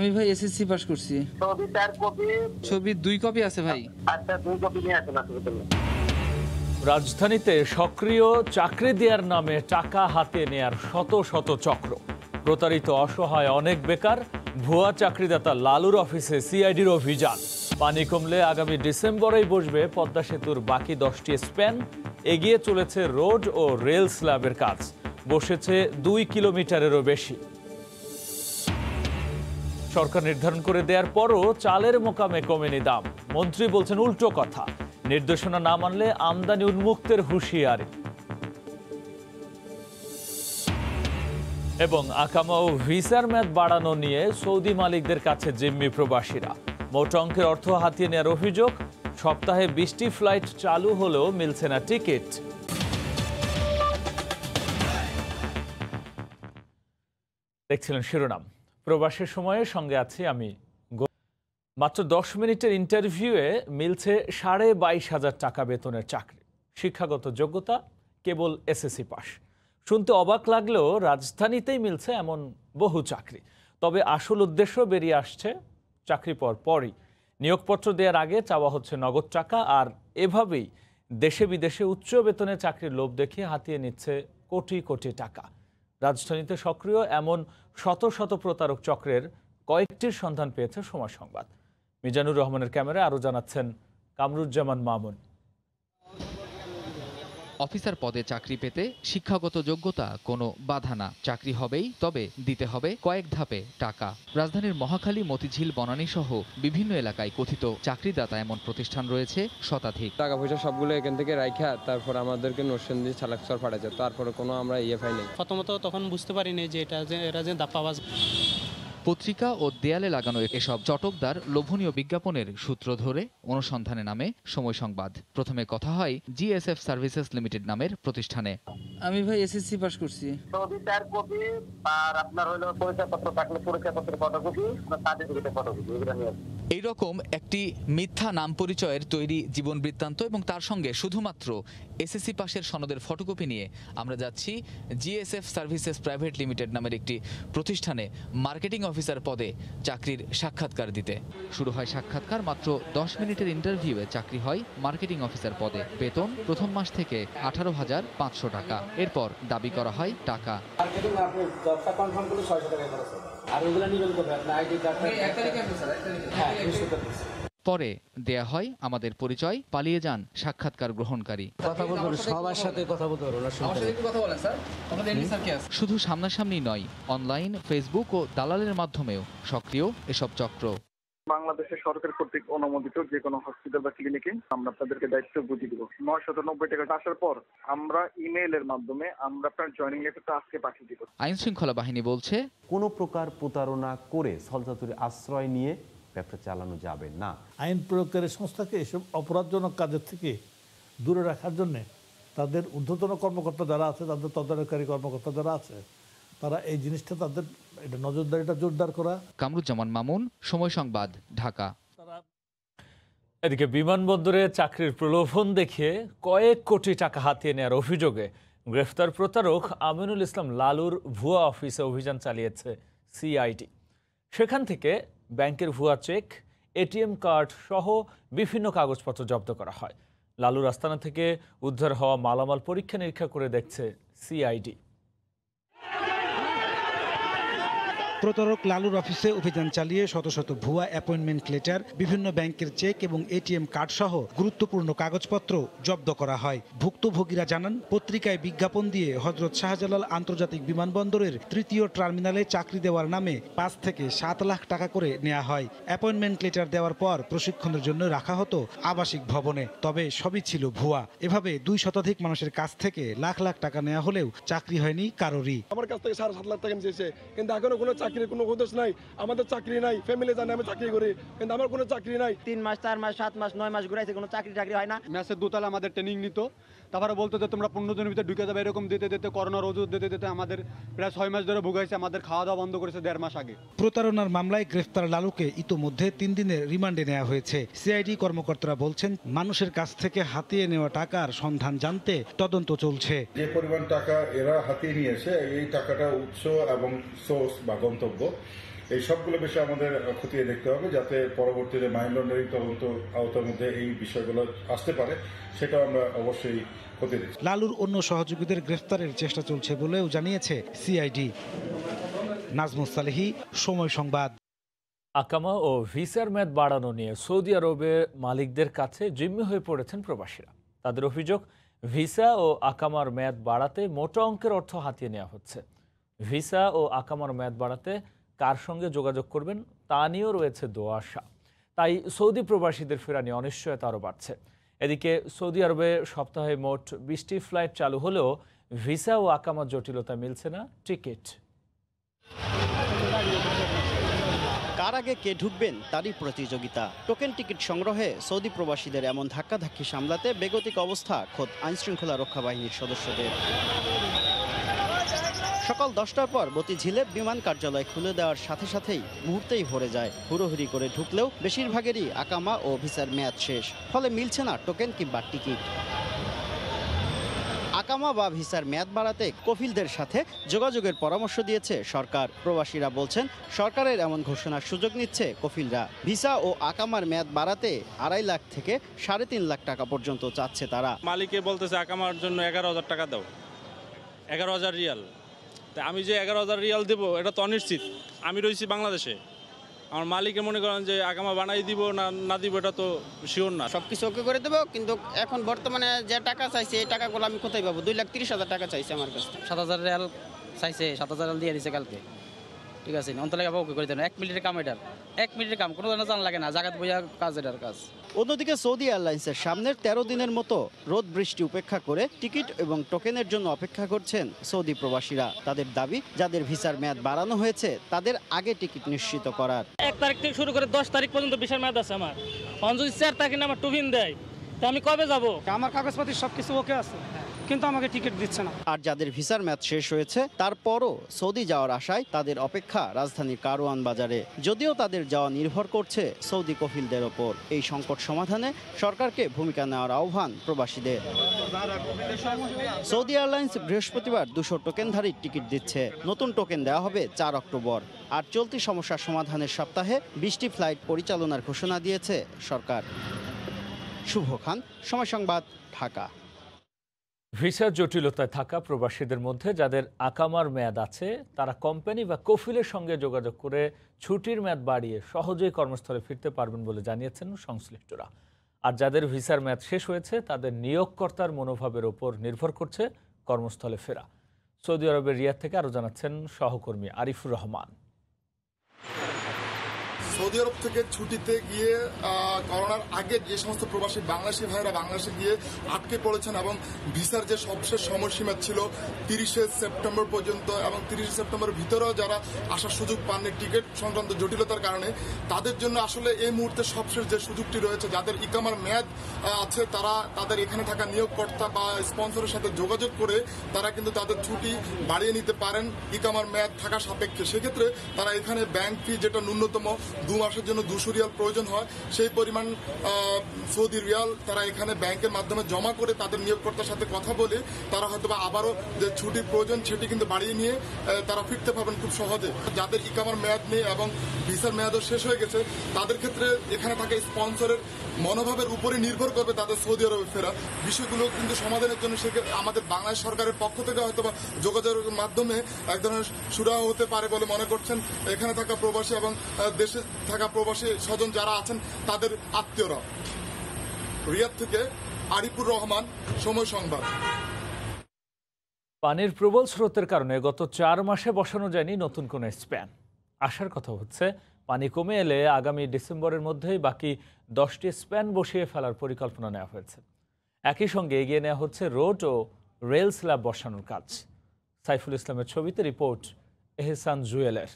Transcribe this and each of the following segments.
আমি ভাই SSC pass করছি। ছবি 4 কপি, ছবির 2 কপি আছে ভাই। আচ্ছা 2 কপি নিয়ে আসেন আসলে। রাজধানীতে সক্রিয় চাকরি দেওয়ার নামে টাকা হাতে নেয়ার শত শত চক্র। প্রতারিত অসহায় অনেক বেকার। ভুয়া চাকরিদাতা লালুর অফিসে সিআইডির অভিযান। পানি কমলে আগামী ডিসেম্বরেই বসবে পদ্মা সেতুর বাকি 10টি স্প্যান। এগিয়ে চলেছে রোড ও রেল স্ল্যাবের কাজ। বসেছে 2 কিলোমিটারেরও বেশি। সরকার নির্ধারণ করে দেওয়ার পরও চালের মোকামে কমেনি দাম। মন্ত্রী বলছেন উল্টো কথা। নির্দেশনা না মানলে আমদানি উন্মুক্তের হুঁশিয়ারি। এবং আকামা ও ভিসার মেয়াদ বাড়ানো নিয়ে সৌদি মালিকদের কাছে জিম্মি প্রবাসীরা। মোট অঙ্কের অর্থ হাতিয়ে নেওয়ার অভিযোগ। সপ্তাহে 20টি ফ্লাইট চালু হলেও মিলছে না টিকিট। দেখছিলেন শিরোনাম। প্রবাসের সময়ে সঙ্গে আছি আমি। মাত্র 10 মিনিটের ইন্টারভিউয়ে মিলছে 22,500 টাকা বেতনের চাকরি। শিক্ষাগত যোগ্যতা কেবল এসএসসি পাস। শুনতে অবাক লাগলেও রাজধানীতেই মিলছে এমন বহু চাকরি। তবে আসল উদ্দেশ্য বেরিয়ে আসছে চাকরি পাওয়ার পরই। নিয়োগপত্র দেওয়ার আগে চাওয়া হচ্ছে নগদ টাকা, আর এভাবেই দেশে বিদেশে উচ্চ বেতনে চাকরির লোভ দেখিয়ে হাতিয়ে নিচ্ছে কোটি কোটি টাকা। রাজধানীতে সক্রিয় এমন শত শত প্রতারক চক্রের কয়েকটির সন্ধান পেয়েছে সময় সংবাদ। মিজানুর রহমানের ক্যামেরায় আরও জানাচ্ছেন কামরুজ্জামান মামুন। অফিসার পদে চাকরি পেতে শিক্ষাগত যোগ্যতা কোনো বাধা না। চাকরি হবেই, তবে দিতে হবে কয়েক ধাপে টাকা। রাজধানীর মহাখালী, মতিঝিল, বনানী সহ বিভিন্ন এলাকায় কথিত চাকরিদাতা এমন প্রতিষ্ঠান রয়েছে শতাধিক। টাকা পয়সা সবগুলো এখান থেকে রাইখা তারপর আমাদেরকে নরসিংদী চালাকচর পাঠাচ্ছে। তারপরে কোনো আমরা পাই নাই। প্রথমত তখন বুঝতে পারিনি যে এরা যে দাপ্পাবাজ। পত্রিকা ও দেয়ালে লাগানো এসব চটকদার লোভনীয় বিজ্ঞাপনের সূত্র ধরে অনুসন্ধানে নামে সময় সংবাদ। প্রথমে কথা হয় জিএসএফ সার্ভিসেস লিমিটেড নামের প্রতিষ্ঠানে। আমি ভাই এসএসসি পাস করছি। ছবি 4 কপি আর আপনার হলো পরিচয়পত্র থাকলে পরিচয়পত্রের ফটোকপি, সার্টিফিকেটের ফটোকপি, এগুলো নিয়ে আসেন। এইরকম একটি মিথ্যা নাম পরিচয়ের তৈরি জীবন বৃত্তান্ত এবং তার সঙ্গে শুধুমাত্র এসএসসি পাশের সনদের ফটোকপি নিয়ে আমরা যাচ্ছি জিএসএফ সার্ভিসেস প্রাইভেট লিমিটেড নামের একটি প্রতিষ্ঠানে মার্কেটিং অফিসার পদে চাকরির সাক্ষাৎকার দিতে। শুরু হয় সাক্ষাৎকার। মাত্র 10 মিনিটের ইন্টারভিউয়ে চাকরি হয় মার্কেটিং অফিসার পদে। বেতন প্রথম মাস থেকে 18,500 টাকা। এরপর দাবি করা হয় টাকা। পরে দেয়া হয় আমাদের পরিচয়। পালিয়ে যান সাক্ষাৎকার গ্রহণকারী। সবার সাথে কথা বলতে পারবো না। শুধু সামনাসামনি নয়, অনলাইন, ফেসবুক ও দালালের মাধ্যমেও সক্রিয় এসব চক্র। বাংলাদেশের সরকার কর্তৃক অনুমোদিত যে কোনো হসপিটাল বা ক্লিনিকে আমরা আপনাদেরকে দায়িত্ব বুঝিয়ে দিব। 990 টাকা আসার পর আমরা ইমেইলের মাধ্যমে আমরা আপনার জয়েনিং লেটারটা আজকে পাঠিয়ে দিব। আইন শৃঙ্খলা বাহিনী বলছে কোনো প্রকার প্রতারণা করে ছলচাতুরি আশ্রয় নিয়ে ব্যবসা চালানো যাবে না। আইন প্রয়োগকারী সংস্থাকে এসব অপরাধজনক কাজের থেকে দূরে রাখার জন্য তাদের ঊর্ধ্বতন কর্মকর্তা যারা আছে, তাদের তদারকিকারী কর্মকর্তা যারা আছে, তারা এই জিনিসটা তাদের নজরদারিটা জোরদার করা। কামরুজ্জামান মামুন, সময় সংবাদ, ঢাকা। এদিকে বিমানবন্দরে চাকরির প্রলোভন দেখিয়ে কয়েক কোটি টাকা হাতিয়ে নেওয়ার অভিযোগে গ্রেফতার প্রতারক আমিনুল ইসলাম লালুর ভুয়া অফিসে অভিযান চালিয়েছে সিআইডি। সেখান থেকে ব্যাংকের ভুয়া চেক, এটিএম কার্ড সহ বিভিন্ন কাগজপত্র জব্দ করা হয়। লালুর আস্তানা থেকে উদ্ধার হওয়া মালামাল পরীক্ষা নিরীক্ষা করে দেখছে সিআইডি। প্রতারক লালুর অফিসে অভিযান চালিয়ে শত শত ভুয়া অ্যাপয়েন্টমেন্ট লেটার, বিভিন্ন ব্যাংকের চেক এবং এটিএম কার্ড সহ গুরুত্বপূর্ণ কাগজপত্র জব্দ করা হয়। ভুক্তভোগীরা জানান, পত্রিকায় বিজ্ঞাপন দিয়ে হযরত শাহজালাল আন্তর্জাতিক বিমানবন্দরের 3য় টার্মিনালে চাকরি দেওয়ার নামে 5 থেকে 7 লাখ টাকা করে নেওয়া হয়। অ্যাপয়েন্টমেন্ট লেটার দেওয়ার পর প্রশিক্ষণের জন্য রাখা হতো আবাসিক ভবনে। তবে সবই ছিল ভুয়া। এভাবে 2 শতাধিক মানুষের কাছ থেকে লাখ লাখ টাকা নেওয়া হলেও চাকরি হয়নি কারোরই। আমার কাছ থেকে 7.5 লাখ টাকা নিয়েছে, কিন্তু এখনো কোনো চাকরির কোনো উদ্দেশ নাই। আমাদের চাকরি নাই, ফ্যামিলি জানে আমি চাকরি করি, কিন্তু আমার কোনো চাকরি নাই। 3 মাস 4 মাস 7 মাস 9 মাস ঘুরাইছে, কোনো চাকরি হয় না। ম্যাচের দোতলা আমাদের ট্রেনিং নিত, তারপরে বলতো যে তোমরা 15 দিনের ভিতরে ঢুকে যাবে। এরকম দিতে দিতে করোনার ওষুধ দিতে দিতে আমাদের প্রায় 6 মাস ধরে ভুগাইছে। আমাদের খাওয়া দাওয়া বন্ধ করেছে 1.5 মাস আগে। প্রতারণার মামলায় গ্রেফতার লালুকে ইতোমধ্যে 3 দিনের রিমান্ডে নেওয়া হয়েছে। সিআইডি কর্মকর্তারা বলছেন, মানুষের কাছ থেকে হাতিয়ে নেওয়া টাকার সন্ধান জানতে তদন্ত চলছে। যে পরিমাণ টাকা এরা হাতিয়ে নিয়েছে, এই টাকাটা উৎস এবং সোর্স বা গন্তব্য এই সবগুলো বিষয় আমাদের খতিয়ে দেখতে হবে, যাতে পরবর্তীতে মানি লন্ডারিং তদন্ত আওতার মধ্যে এই বিষয়গুলো আসতে পারে, সেটা আমরা অবশ্যই খতিয়ে দেখছি। লালুর অন্য সহযোগীদের গ্রেফতারের চেষ্টা চলছে বলেও জানিয়েছে সিআইডি। নাজমুস সালেহী, সময় সংবাদ। আকামা ও ভিসার মেয়াদ বাড়ানো নিয়ে সৌদি আরবের মালিকদের কাছে জিম্মি হয়ে পড়েছেন প্রবাসীরা। তাদের অভিযোগ, ভিসা ও আকামার মেয়াদ বাড়াতে মোটা অঙ্কের অর্থ হাতিয়ে নেওয়া হচ্ছে। ভিসা ও আকামার মেয়াদ বাড়াতে কার সঙ্গে যোগাযোগ করবেন তা নিয়েও রয়েছে দোআশা। তাই সৌদি প্রবাসীদের ফেরা নিয়ে অনিশ্চয়তা আরও বাড়ছে। এদিকে সৌদি আরবে সপ্তাহে মোট 20টি ফ্লাইট চালু হলেও ভিসা ও আকামার জটিলতা মিলছে না টিকিট। কার আগে কে ঢুকবেন তারই প্রতিযোগিতা। টোকেন টিকিট সংগ্রহে সৌদি প্রবাসীদের এমন ধাক্কাধাক্কি সামলাতে বেগতিক অবস্থা খোদ আইনশৃঙ্খলা রক্ষা বাহিনীর সদস্যদের। সকাল 10টার পর মতিঝিলে বিমান কার্যালয় খুলে দেওয়ার সাথে সাথেই মুহূর্তেই ভরে যায়। হুড়োহুড়ি করে ঢুকলেও বেশিরভাগেরই আকামা ও ভিসার মেয়াদ শেষ, ফলে মিলছে না টোকেন কিংবা টিকিট। আকামা বা ভিসার মেয়াদ বাড়াতে কফিলদের সাথে যোগাযোগের পরামর্শ দিয়েছে সরকার। প্রবাসীরা বলছেন, সরকারের এমন ঘোষণার সুযোগ নিচ্ছে কফিলরা। ভিসা ও আকামার মেয়াদ বাড়াতে 2.5 লাখ থেকে 3.5 লাখ টাকা পর্যন্ত চাচ্ছে তারা। মালিকে বলতেছে আকামার জন্য 11,000 টাকা দাও, 11,000 রিয়াল। তাই আমি যে 11,000 রিয়াল দেবো এটা তো অনিশ্চিত। আমি রয়েছি বাংলাদেশে, আমার মালিকে মনে করেন যে আকামা বানাই দিব না দিব এটা তো শিওর না। সব কিছু ওকে করে দেবো, কিন্তু এখন বর্তমানে যে টাকা চাইছে এই টাকাগুলো আমি কোথায় পাবো? 2,30,000 টাকা চাইছে আমার কাছে। 7,000 রিয়াল চাইছে, 7,000 রিয়াল দিয়ে দিছে কালকে। ঠিক আছে, অন্তলাগে ওকে করে দেন। 1 মিনিটের কাম, এটার 1 মিনিটের কাম, কোনো জানা লাগে না, জায়গা বইয়া কাজ, এটার কাজ। অন্যদিকে সৌদি এয়ারলাইন্সের সামনের 13 দিনের মতো রোদ বৃষ্টি উপেক্ষা করে টিকিট এবং টোকেনের জন্য অপেক্ষা করছেন সৌদি প্রবাসীরা। তাদের দাবি, যাদের ভিসার মেয়াদ বাড়ানো হয়েছে তাদের আগে টিকিট নিশ্চিত করার। 1 তারিখ থেকে শুরু করে 10 তারিখ পর্যন্ত ভিসার মেয়াদ আছে আমার। যদি 4 তারিখে আমার টুবিন দেয় তা আমি কবে যাব? আমার কাগজপাতি সবকিছু ওকে আছে, কিন্তু আমাকে টিকিট দিচ্ছে না। আর যাদের ভিসার মেয়াদ শেষ হয়েছে তারপরও সৌদি যাওয়ার আশায় তাদের অপেক্ষা রাজধানীর কারওয়ান বাজারে। যদিও তাদের যাওয়া নির্ভর করছে সৌদি কফিলদের ওপর। এই সংকট সমাধানে সরকারকে ভূমিকা নেওয়ার আহ্বান প্রবাসীদের। সৌদি এয়ারলাইন্স বৃহস্পতিবার 200 টোকেনধারীর টিকিট দিচ্ছে। নতুন টোকেন দেওয়া হবে 4 অক্টোবর। আর চলতি সমস্যার সমাধানের সপ্তাহে 20টি ফ্লাইট পরিচালনার ঘোষণা দিয়েছে সরকার। শুভ খান, সময় সংবাদ, ঢাকা। ভিসার জটিলতায় থাকা প্রবাসীদের মধ্যে যাদের আকামার মেয়াদ আছে তারা কোম্পানি বা কফিলের সঙ্গে যোগাযোগ করে ছুটির মেয়াদ বাড়িয়ে সহজেই কর্মস্থলে ফিরতে পারবেন বলে জানিয়েছেন সংশ্লিষ্টরা। আর যাদের ভিসার মেয়াদ শেষ হয়েছে তাদের নিয়োগকর্তার মনোভাবের ওপর নির্ভর করছে কর্মস্থলে ফেরা। সৌদি আরবের রিয়াদ থেকে আরও জানাচ্ছেন সহকর্মী আরিফুর রহমান। সৌদি আরব থেকে ছুটিতে গিয়ে করোনার আগে যে সমস্ত প্রবাসী বাংলাদেশি ভাইরা বাংলাদেশে গিয়ে আটকে পড়েছেন এবং ভিসার যে সবশেষ সময়সীমা ছিল 30শে সেপ্টেম্বর পর্যন্ত, এবং 30শে সেপ্টেম্বরের ভিতরেও যারা আসার সুযোগ পাননি টিকিট সংক্রান্ত জটিলতার কারণে, তাদের জন্য আসলে এই মুহূর্তে সবশেষ যে সুযোগটি রয়েছে, যাদের ইকামার মেয়াদ আছে তারা তাদের এখানে থাকা নিয়োগকর্তা বা স্পন্সরের সাথে যোগাযোগ করে তারা কিন্তু তাদের ছুটি বাড়িয়ে নিতে পারেন ইকামার মেয়াদ থাকা সাপেক্ষে। সেক্ষেত্রে তারা এখানে ব্যাংক ফি, যেটা ন্যূনতম 2 মাসের জন্য 200 রিয়াল প্রয়োজন হয়, সেই পরিমাণ সৌদি রিয়াল তারা এখানে ব্যাংকের মাধ্যমে জমা করে তাদের নিয়োগকর্তার সাথে কথা বলে তারা হয়তো আবারও যে ছুটির প্রয়োজন সেটি কিন্তু বাড়িয়ে নিয়ে তারা ফিরতে পারবেন খুব সহজে। যাদের ইকামার মেয়াদ নেই এবং ভিসার মেয়াদও শেষ হয়ে গেছে তাদের ক্ষেত্রে এখানে থাকা স্পন্সরের মনোভাবের উপরে নির্ভর করবে তাদের সৌদি আরবে ফেরা। বিষয়গুলো কিন্তু সমাধানের জন্য আমাদের বাংলাদেশ সরকারের পক্ষ থেকে হয়তো বা যোগাযোগের মাধ্যমে এক ধরনের সুরাহ হতে পারে বলে মনে করছেন এখানে থাকা প্রবাসী এবং দেশে থাকা প্রবাসী স্বজন যারা আছেন তাদের আত্মীয়রা। রিয়াদ থেকে আরিফুর রহমান, সময় সংবাদ। পানির প্রবল স্রোতের কারণে গত 4 মাসে বসানো যায়নি নতুন কোনো স্প্যান। আসার কথা হচ্ছে পানি কমে এলে আগামী ডিসেম্বরের মধ্যেই বাকি 10টি স্প্যান বসিয়ে ফেলার পরিকল্পনা নেওয়া হয়েছে। একই সঙ্গে এগিয়ে নেওয়া হচ্ছে রোড ও রেল স্ল্যাব বসানোর কাজ। সাইফুল ইসলামের ছবিতে রিপোর্ট এহসান জুয়েলের।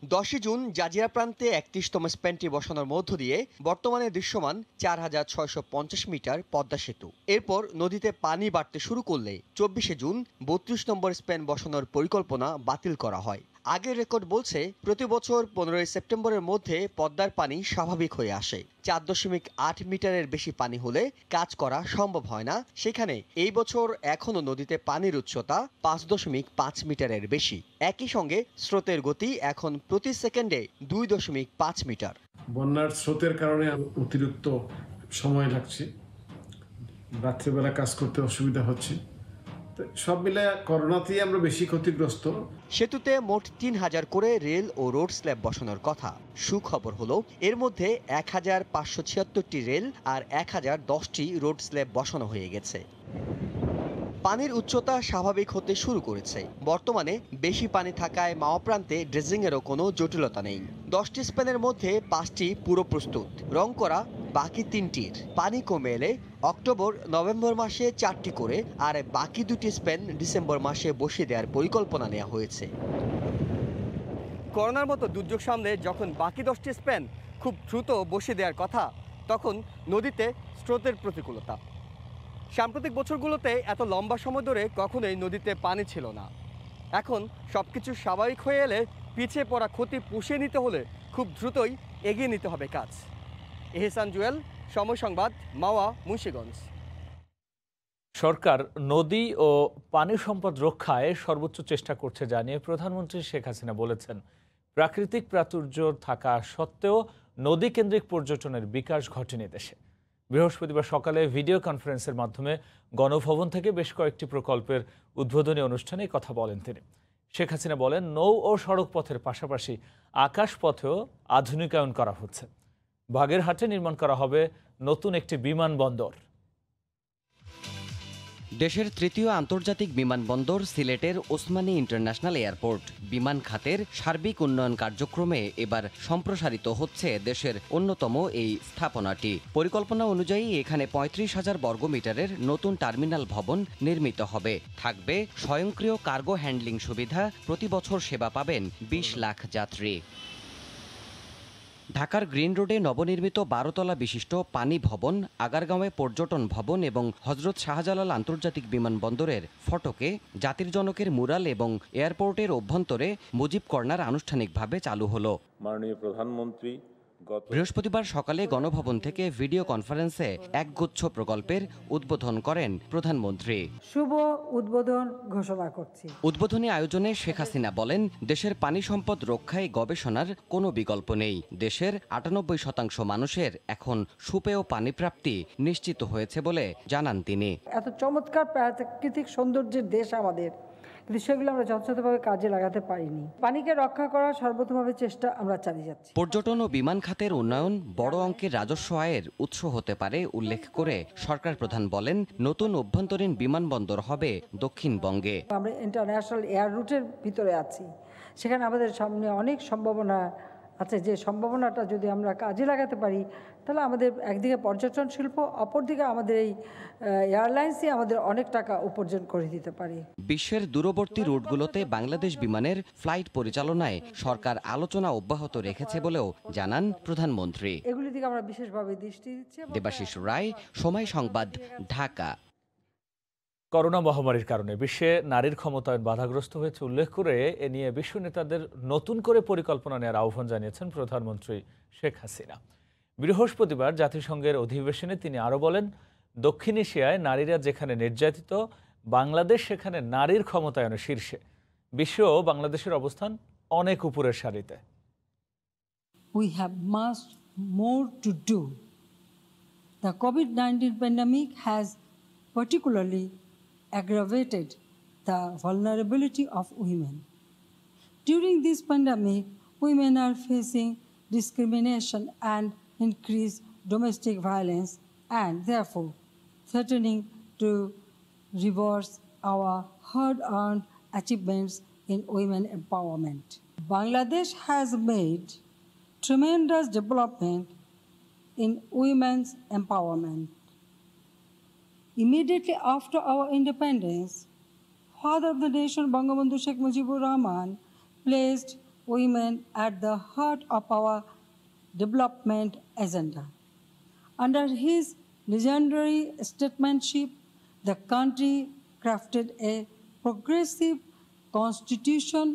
10 জুন জাজিরা প্রান্তে 31তম স্প্যানটি বসানোর মধ্য দিয়ে বর্তমানে দৃশ্যমান 4650 মিটার পদ্মা সেতু। এরপর নদীতে পানি বাড়তে শুরু করলে 24শে জুন 32 নম্বর স্প্যান বসানোর পরিকল্পনা বাতিল করা হয়। আগের রেকর্ড বলছে প্রতি বছর 15 সেপ্টেম্বরের মধ্যে পদ্মার পানি স্বাভাবিক হয়ে আসে। 4.8 মিটারের বেশি পানি হলে কাজ করা সম্ভব হয় না। সেখানে এই বছর এখনো নদীতে পানির উচ্চতা 5.5 মিটারের বেশি। একই সঙ্গে স্রোতের গতি এখন প্রতি সেকেন্ডে 2.5 মিটার। বন্যার স্রোতের কারণে অতিরিক্ত সময় লাগছে, রাত্রিবেলা কাজ করতে অসুবিধা হচ্ছে। সব মিলে করোনাতেই আমরা বেশি ক্ষতিগ্রস্ত। সেতুতে মোট 3000 করে রেল ও রোড স্ল্যাব বসানোর কথা। সুখবর হলো এর মধ্যে 1576টি রেল আর 1010টি রোড স্ল্যাব বসানো হয়ে গেছে। পানির উচ্চতা স্বাভাবিক হতে শুরু করেছে। বর্তমানে বেশি পানি থাকায় মাওয়া প্রান্তে ড্রেজিংয়েরও কোনো জটিলতা নেই। 10টি স্প্যানের মধ্যে 5টি পুরো প্রস্তুত, রং করা বাকি 3টির। পানি কমে এলে অক্টোবর নভেম্বর মাসে 4টি করে আর বাকি 2টি স্প্যান ডিসেম্বর মাসে বসিয়ে দেওয়ার পরিকল্পনা নেওয়া হয়েছে। করোনার মতো দুর্যোগ সামলে যখন বাকি 10টি স্প্যান খুব দ্রুত বসিয়ে দেওয়ার কথা, তখন নদীতে স্রোতের প্রতিকূলতা। সাম্প্রতিক বছরগুলোতে এত লম্বা সময় ধরে কখনোই নদীতে পানি ছিল না। এখন সবকিছু স্বাভাবিক হয়ে এলে পিছিয়ে পড়া ক্ষতি পুষিয়ে নিতে হলে খুব দ্রুতই এগিয়ে নিতে হবে কাজ। এহসান জুয়েল, সময় সংবাদ, মাওয়া, মুন্সিগঞ্জ। সরকার নদী ও পানি সম্পদ রক্ষায় সর্বোচ্চ চেষ্টা করছে জানিয়ে প্রধানমন্ত্রী শেখ হাসিনা বলেছেন, প্রাকৃতিক প্রাচুর্য থাকা সত্ত্বেও নদী কেন্দ্রিক পর্যটনের বিকাশ ঘটেনি দেশে। বৃহস্পতিবার সকালে ভিডিও কনফারেন্সের মাধ্যমে গণভবন থেকে বেশ কয়েকটি প্রকল্পের উদ্বোধনী অনুষ্ঠানে কথা বলেন তিনি। শেখ হাসিনা বলেন, নৌ ও সড়ক পথের পাশাপাশি আকাশ পথেও আধুনিকায়ন করা হচ্ছে। বাগেরহাটে নির্মাণ করা হবে নতুন একটি বিমানবন্দর। দেশের তৃতীয় আন্তর্জাতিক বিমানবন্দর সিলেটের ওসমানী ইন্টারন্যাশনাল এয়ারপোর্ট। বিমান খাতের সার্বিক উন্নয়ন কার্যক্রমে এবার সম্প্রসারিত হচ্ছে দেশের অন্যতম এই স্থাপনাটি। পরিকল্পনা অনুযায়ী এখানে 35,000 বর্গমিটারের নতুন টার্মিনাল ভবন নির্মিত হবে। থাকবে স্বয়ংক্রিয় কার্গো হ্যান্ডলিং সুবিধা। প্রতি বছর সেবা পাবেন 20 লাখ যাত্রী। ঢাকার গ্রিন রোডে নবনির্মিত 12 তলা বিশিষ্ট পানি ভবন, আগারগাঁওয়ে পর্যটন ভবন এবং হযরত শাহজালাল আন্তর্জাতিক বিমানবন্দরের ফটকে জাতির জনকের মুরাল এবং এয়ারপোর্টের অভ্যন্তরে মুজিব কর্নার আনুষ্ঠানিকভাবে চালু হলো। মাননীয় প্রধানমন্ত্রী বৃহস্পতিবার সকালে গণভবন থেকে ভিডিও কনফারেন্সে একগুচ্ছ প্রকল্পের উদ্বোধন করেন প্রধানমন্ত্রী। শুভ উদ্বোধন ঘোষণা করছি। উদ্বোধনী আয়োজনে শেখ হাসিনা বলেন, দেশের পানি সম্পদ রক্ষায় গবেষণার কোনো বিকল্প নেই। দেশের 98% মানুষের এখন সুপেয় পানি প্রাপ্তি নিশ্চিত হয়েছে বলে জানান তিনি। এত চমৎকার প্রাকৃতিক সৌন্দর্যের দেশ আমাদের, কিন্তু সেগুলো আমরা যথাযথভাবে কাজে লাগাতে পারিনি। পানিকে রক্ষা করার সর্বোত্তমভাবে চেষ্টা আমরা চালিয়ে যাচ্ছি। পর্যটন ও বিমান খাতের উন্নয়ন বড় অঙ্কের রাজস্ব আয়ের উৎস হতে পারে উল্লেখ করে সরকার প্রধান বলেন, নতুন অভ্যন্তরীণ বিমানবন্দর হবে দক্ষিণবঙ্গে। আমরা ইন্টারন্যাশনাল এয়ার রুটের ভিতরে আছি, সেখানে আমাদের সামনে অনেক সম্ভাবনা আছে। যে সম্ভাবনাটা যদি আমরা কাজে লাগাতে পারি, তাহলে আমাদের একদিকে পর্যটন শিল্প, অপরদিকে আমাদের এই এয়ারলাইন্সই আমাদের অনেক টাকা উপার্জন করে দিতে পারে। বিশ্বের দূরবর্তী রুটগুলোতে বাংলাদেশ বিমানের ফ্লাইট পরিচালনায় সরকার আলোচনা অব্যাহত রেখেছে বলেও জানান প্রধানমন্ত্রী। এগুলির দিকে আমরা বিশেষভাবে দৃষ্টি দিচ্ছি। দেবাশিস রায়, সময় সংবাদ, ঢাকা। করোনা মহামারীর কারণে বিশ্বে নারীর ক্ষমতায়ন বাধাগ্রস্ত হয়েছে উল্লেখ করে এ নিয়ে বিশ্ব নেতাদের নতুন করে পরিকল্পনা নেওয়ার আহ্বান জানিয়েছেন প্রধানমন্ত্রী শেখ হাসিনা। বৃহস্পতিবার জাতিসংঘের অধিবেশনে তিনি আরও বলেন, দক্ষিণ এশিয়ায় নারীরা যেখানে নির্যাতিত, বাংলাদেশ সেখানে নারীর ক্ষমতায়নের শীর্ষে। বিশ্বেও বাংলাদেশের অবস্থান অনেক উপরের সারিতে। We have much more to do. The COVID-19 pandemic has particularly aggravated the vulnerability of women. During this pandemic, women are facing discrimination and increased domestic violence, and therefore threatening to reverse our hard-earned achievements in women empowerment. Bangladesh has made tremendous development in women's empowerment. Immediately after our independence, Father of the nation Bangabandhu Sheikh Mujibur Rahman placed women at the heart of our development agenda. Under his legendary statesmanship, the country crafted a progressive constitution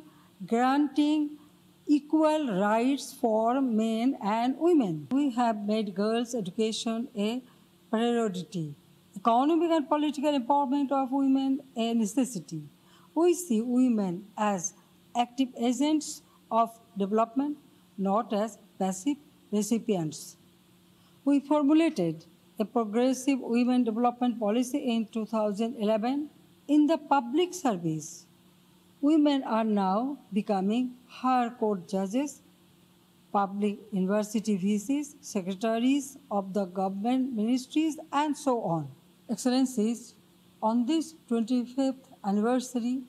granting equal rights for men and women. We have made girls' education a priority, economic and political empowerment of women a necessity. We see women as active agents of development, not as passive recipients. We formulated a progressive women development policy in 2011. In the public service, women are now becoming higher court judges, public university VCs, secretaries of the government ministries, and so on. Excellencies, on this 25th anniversary,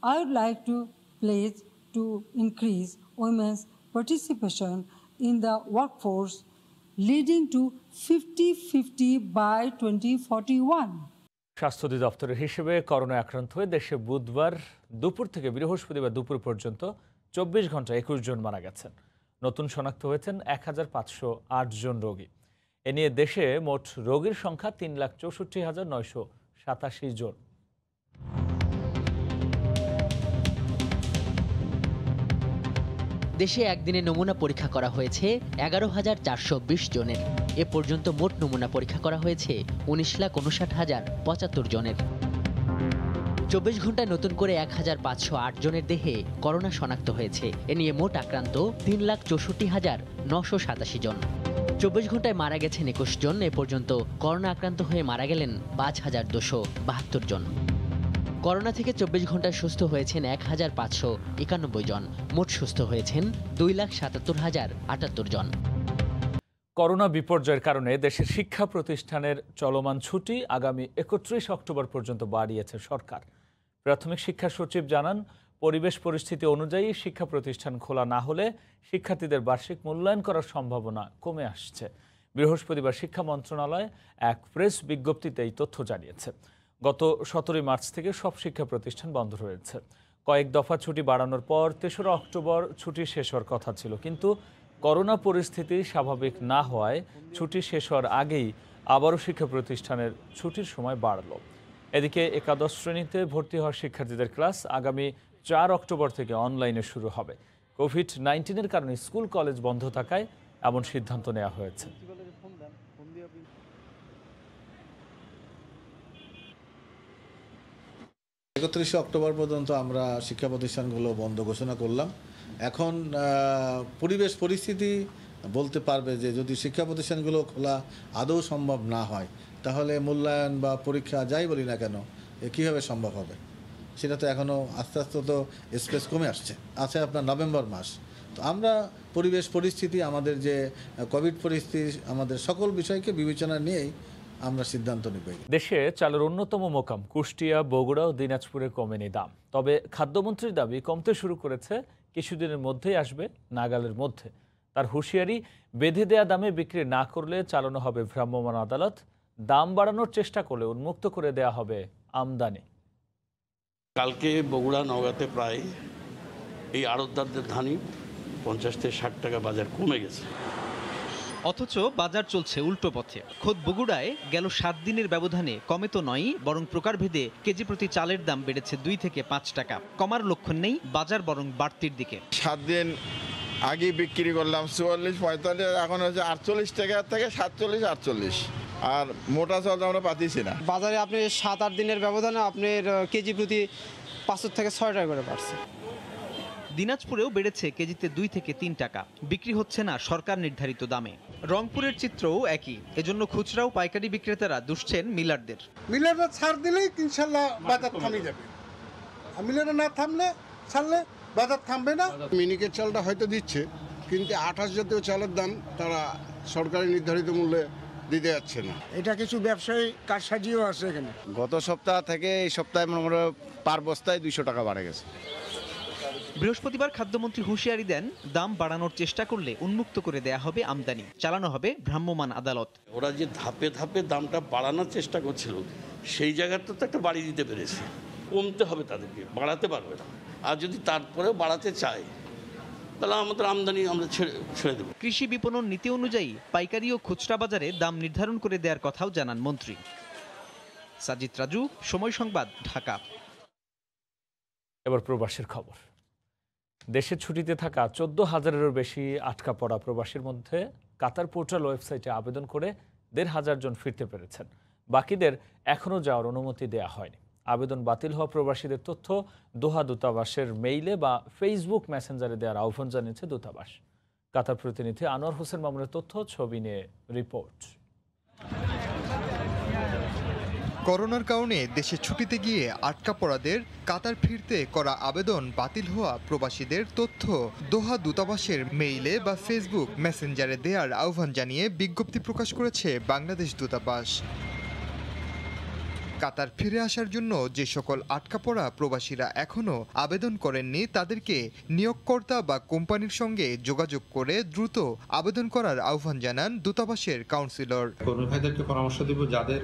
I would like to pledge to increase women's participation in the workforce, leading to 50-50 by 2041. স্বাস্থ্য অধিদপ্তরের হিসেবে করোনায় আক্রান্ত হয়ে দেশে বুধবার দুপুর থেকে বৃহস্পতিবার দুপুর পর্যন্ত 24 ঘন্টা 21 জন মারা গেছেন। নতুন শনাক্ত হয়েছেন 1508 জন রোগী। এ নিয়ে দেশে মোট রোগীর সংখ্যা 3,64,987 জন। দেশে একদিনে নমুনা পরীক্ষা করা হয়েছে 11,420 জনের। এ পর্যন্ত মোট নমুনা পরীক্ষা করা হয়েছে 19,59,075 জনের। 24 ঘন্টায় নতুন করে 1,508 জনের দেহে করোনা শনাক্ত হয়েছে। এ নিয়ে মোট আক্রান্ত 3,64,987 জন। 24 ঘন্টায় মারা গেছেন 21 জন। এ পর্যন্ত করোনা আক্রান্ত হয়ে মারা গেলেন 5,272 জন। করোনা থেকে 24 ঘন্টায় সুস্থ হয়েছেন 1,591 জন। মোট সুস্থ হয়েছেন 2,77,078 জন। করোনা বিপর্যয়ের কারণে দেশের শিক্ষা প্রতিষ্ঠানের চলমান ছুটি আগামী 31 অক্টোবর পর্যন্ত বাড়িয়েছে সরকার। প্রাথমিক শিক্ষা সচিব জানান, পরিবেশ পরিস্থিতি অনুযায়ী শিক্ষা প্রতিষ্ঠান খোলা না হলে শিক্ষার্থীদের বার্ষিক মূল্যায়ন করার সম্ভাবনা কমে আসছে। বৃহস্পতিবার শিক্ষা মন্ত্রণালয় এক প্রেস বিজ্ঞপ্তিতে এই তথ্য জানিয়েছে। গত 17 মার্চ থেকে সব শিক্ষা প্রতিষ্ঠান বন্ধ রয়েছে। কয়েক দফা ছুটি বাড়ানোর পর 3 অক্টোবর ছুটি শেষ হওয়ার কথা ছিল, কিন্তু করোনা পরিস্থিতি স্বাভাবিক না হওয়ায় ছুটি শেষ হওয়ার আগেই আবারও শিক্ষা প্রতিষ্ঠানের ছুটির সময় বাড়ল। এদিকে একাদশ শ্রেণীতে ভর্তি হওয়া শিক্ষার্থীদের ক্লাস আগামী 4 অক্টোবর থেকে অনলাইনে শুরু হবে। কোভিড-19-এর কারণে স্কুল কলেজ বন্ধ থাকায় এমন সিদ্ধান্ত নেওয়া হয়েছে। 31 অক্টোবর পর্যন্ত আমরা শিক্ষা প্রতিষ্ঠানগুলো বন্ধ ঘোষণা করলাম। এখন পরিবেশ পরিস্থিতি বলতে পারবে যে যদি শিক্ষা প্রতিষ্ঠানগুলো খোলা আদৌ সম্ভব না হয়, তাহলে মূল্যায়ন বা পরীক্ষা যাই বলি না কেন কীভাবে সম্ভব হবে, সেটা তো এখনও আস্তে আস্তে তো স্পেস কমে আসছে। আছে আপনার নভেম্বর মাস। তো আমরা পরিবেশ পরিস্থিতি, আমাদের যে কোভিড পরিস্থিতি, আমাদের সকল বিষয়কে বিবেচনা নিয়েই আমরা সিদ্ধান্ত নেব। দেশে চালের অন্যতম মোকাম কুষ্টিয়া, বগুড়া ও দিনাজপুরে কমেনি দাম। তবে খাদ্যমন্ত্রীর দাবি কমতে শুরু করেছে, কিছুদিনের মধ্যেই আসবে নাগালের মধ্যে। তার হুঁশিয়ারি, বেঁধে দেয়া দামে বিক্রি না করলে চালানো হবে ভ্রাম্যমাণ আদালত। দাম বাড়ানোর চেষ্টা করলে উন্মুক্ত করে দেয়া হবে আমদানি। কালকে বগুড়া, নওগাঁতে প্রায় এই আড়তদারদের ধানই 50 থেকে 60 টাকা বাজার কমে গেছে। অথচ বাজার চলছে উল্টো পথে। খোদ বগুড়ায় গেল 7 দিনের ব্যবধানে কমে তো নয়, বরং প্রকারভেদে কেজি প্রতি চালের দাম বেড়েছে 2 থেকে 5 টাকা। কমার লক্ষণ নেই, বাজার বরং বাড়তির দিকে। 7 দিন আগে বিক্রি করলাম 44-45, এখন হচ্ছে 48 টাকা থেকে 47, 48। আর মোটা চাল আমরা পাচ্ছি না। বাজারে আপনি 7-8 দিনের ব্যবধানে আপনার কেজি প্রতি 5 থেকে 6 টাকা করে বাড়ছে। দিনাজপুরেও বেড়েছে কেজিতে 2 থেকে 3 টাকা। বিক্রি হচ্ছে না সরকার নির্ধারিত দামে। রংপুরের চিত্রও একই। এজন্য খুচরা ও পাইকারি বিক্রেতারা দুষছেন মিলারদের। মিলাররা ছাড় দিলেই ইনশাল্লাহ বাজার থামে যাবে। মিলাররা না থামলে ছাড়লে বাজার থামবে না। মিনিকেট চালটা হয়তো দিচ্ছে, কিন্তু 28 জাতীয় চালের দাম তারা সরকারি নির্ধারিত মূল্যে দিতে যাচ্ছে না। এটা কিছু ব্যবসায়ী কারসাজিও আছে এখানে। গত সপ্তাহ থেকে এই সপ্তাহে মনে করো পার বস্তায় 200 টাকা বাড়ে গেছে। বৃহস্পতিবার খাদ্যমন্ত্রী হুঁশিয়ারি দেন, দাম বাড়ানোর চেষ্টা করলে উন্মুক্ত করে দেয়া হবে আমদানি, চালানো হবে ভ্রাম্যমাণ আদালত। ওরা যে ধাপে ধাপে দামটা বাড়ানোর চেষ্টা করছিল, সেই জায়গাটা তো একটা বাড়ি দিতে পেরেছে। কমতে হবে তাদেরকে, বাড়াতে পারবে না। আর যদি তারপরেও বাড়াতে চায়, তাহলে আমাদের আমদানি আমরা ছেড়ে দেব। কৃষি বিপণন নীতি অনুযায়ী পাইকারি ও খুচরা বাজারে দাম নির্ধারণ করে দেওয়ার কথাও জানান মন্ত্রী। সাজিদ রাজু, সময় সংবাদ, ঢাকা। এবার প্রবাসের খবর। দেশে ছুটিতে থাকা 14,000-এরও বেশি আটকা পড়া প্রবাসীর মধ্যে কাতার পোর্টাল ওয়েবসাইটে আবেদন করে 1,500 জন ফিরতে পেরেছেন। বাকিদের এখনও যাওয়ার অনুমতি দেওয়া হয়নি। আবেদন বাতিল হওয়া প্রবাসীদের তথ্য দোহা দূতাবাসের মেইলে বা ফেসবুক মেসেঞ্জারে দেওয়ার আহ্বান জানিয়েছে দূতাবাস। কাতার প্রতিনিধি আনোয়ার হোসেন মামুনের তথ্য, ছবি নিয়ে রিপোর্ট। করোনার কারণে দেশে ছুটিতে গিয়ে আটকা পড়াদের কাতার ফিরতে করা আবেদন বাতিল হওয়া প্রবাসীদের তথ্য দোহা দূতাবাসের মেইলে বা ফেসবুক মেসেঞ্জারে দেওয়ার আহ্বান জানিয়ে বিজ্ঞপ্তি প্রকাশ করেছে বাংলাদেশ দূতাবাস। কাতার ফিরে আসার জন্য যে সকল আটকা পড়া প্রবাসীরা এখনও আবেদন করেননি তাদেরকে নিয়োগকর্তা বা কোম্পানির সঙ্গে যোগাযোগ করে দ্রুত আবেদন করার আহ্বান জানান দূতাবাসের কাউন্সিলর। কর্মী ভাইদেরকে পরামর্শ দিব যাদের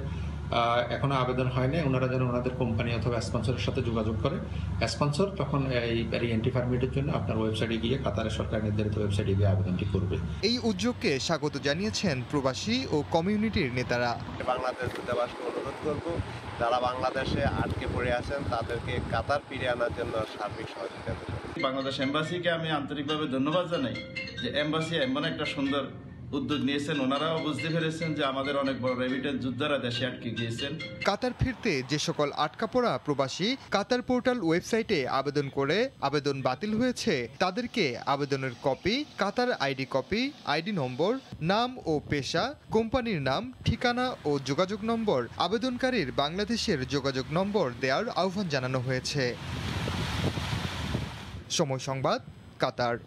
এখনো আবেদন হয়নি ওনারা যেন ওনাদের কোম্পানি অথবা স্পন্সরের সাথে যোগাযোগ করে। স্পন্সর তখন এই এন্ট্রি পারমিটের জন্য আপনার ওয়েবসাইটে গিয়ে কাতারের সরকার নির্ধারিত ওয়েবসাইটে গিয়ে আবেদনটি করবে। এই উদ্যোগকে স্বাগত জানিয়েছেন প্রবাসী ও কমিউনিটির নেতারা। বাংলাদেশ দূতাবাসকে অনুরোধ করব যারা বাংলাদেশে আটকে পড়ে আছেন তাদেরকে কাতার ফিরে আনার জন্য সার্বিক সহযোগিতা করবে। বাংলাদেশ এম্বাসিকে আমি আন্তরিকভাবে ধন্যবাদ জানাই যে এম্বাসি এমন একটা সুন্দর উদ্যোগ নিয়েছেন। ওনারাও বুঝতে পেরেছেন যে আমাদের অনেক বড় রেমিটেন্স যোদ্ধারা দেশে আটকে গিয়েছেন। কাতার ফিরতে যে সকল আটকা পড়া প্রবাসী কাতার পোর্টাল ওয়েবসাইটে আবেদন করে আবেদন বাতিল হয়েছে তাদেরকে আবেদনের কপি, কাতার আইডি কপি, আইডি নম্বর, নাম ও পেশা, কোম্পানির নাম, ঠিকানা ও যোগাযোগ নম্বর, আবেদনকারীর বাংলাদেশের যোগাযোগ নম্বর দেওয়ার আহ্বান জানানো হয়েছে। সময় সংবাদ, কাতার।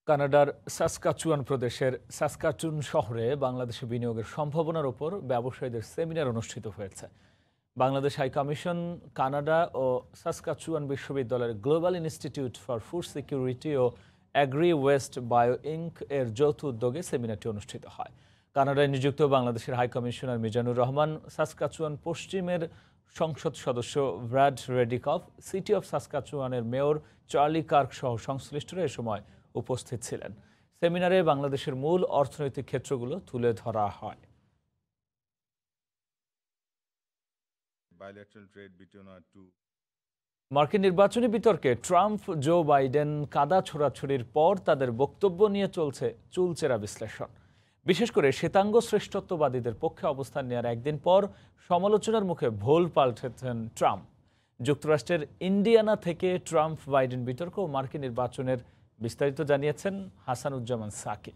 কানাডার সাসকাচুয়ান প্রদেশের সাসকাচুন শহরে বাংলাদেশে বিনিয়োগের সম্ভাবনার উপর ব্যবসায়ীদের সেমিনার অনুষ্ঠিত হয়েছে। বাংলাদেশ হাই কমিশন, কানাডা ও সাসকাচুয়ান বিশ্ববিদ্যালয়ের global institute for food security ও অ্যাগ্রি ওয়েস্ট বায়ো ইঙ্ক এর যৌথ উদ্যোগে সেমিনারটি অনুষ্ঠিত হয়। কানাডায় নিযুক্ত বাংলাদেশের high commissioner Mizanur Rahman, Saskatchewan পশ্চিমের সংসদ সদস্য ব্র্যাড রেডিকফ, সিটি অফ সাসকাচুয়ানের মেয়র চার্লি কার্ক সহ সংশ্লিষ্টরা এ সময় উপস্থিত ছিলেন। সেমিনারে বাংলাদেশের মূল অর্থনৈতিক ক্ষেত্রগুলো তুলে ধরা হয়। মার্কিন নির্বাচনী বিতর্কে ট্রাম্প, জো বাইডেন কাদা ছোড়াছুড়ির পর তাদের বক্তব্য নিয়ে চলছে চুলচেরা বিশ্লেষণ। বিশেষ করে শ্বেতাঙ্গ শ্রেষ্ঠত্ববাদীদের পক্ষে অবস্থান নেওয়ার একদিন পর সমালোচনার মুখে ভোল পাল্টেছেন ট্রাম্প। যুক্তরাষ্ট্রের ইন্ডিয়ানা থেকে ট্রাম্প বাইডেন বিতর্ক ও মার্কিন নির্বাচনের বিস্তারিত জানিয়েছেন হাসানুজ্জামান সাকি।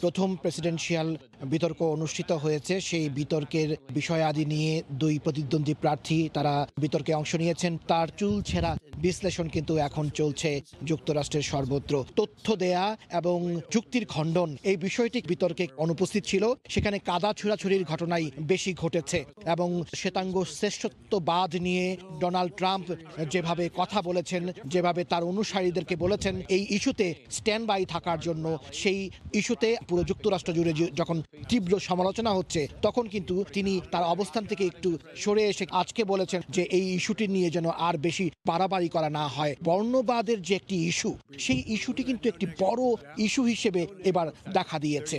প্রথম প্রেসিডেন্সিয়াল বিতর্ক অনুষ্ঠিত হয়েছে। সেই বিতর্কের বিষয়াদি নিয়ে দুই প্রতিদ্বন্দ্বী প্রার্থী তারা বিতর্কে অংশ নিয়েছেন। তার চুলছেরা বিশ্লেষণ কিন্তু এখন চলছে যুক্তরাষ্ট্রের সর্বত্র। তথ্য দেয়া এবং যুক্তির খণ্ডন এই বিষয়টি বিতর্কে অনুপস্থিত ছিল। সেখানে কাদা ছোড়াছুড়ির ঘটনাই বেশি ঘটেছে এবং শ্বেতাঙ্গ শ্রেষ্ঠত্ববাদ নিয়ে ডোনাল্ড ট্রাম্প যেভাবে কথা বলেছেন, যেভাবে তার অনুসারীদেরকে বলেছেন এই ইস্যুতে স্ট্যান্ড বাই থাকার জন্য, সেই ইস্যুতে পুরো যুক্তরাষ্ট্র জুড়ে যখন তীব্র সমালোচনা হচ্ছে তখন কিন্তু তিনি তার অবস্থান থেকে একটু সরে এসে আজকে বলেছেন যে এই ইস্যুটি নিয়ে যেন আর বেশি বাড়াবাড়ি করা না হয়। বর্ণবাদের যে একটি ইস্যু, সেই ইস্যুটি কিন্তু একটি বড় ইস্যু হিসেবে এবার দেখা দিয়েছে।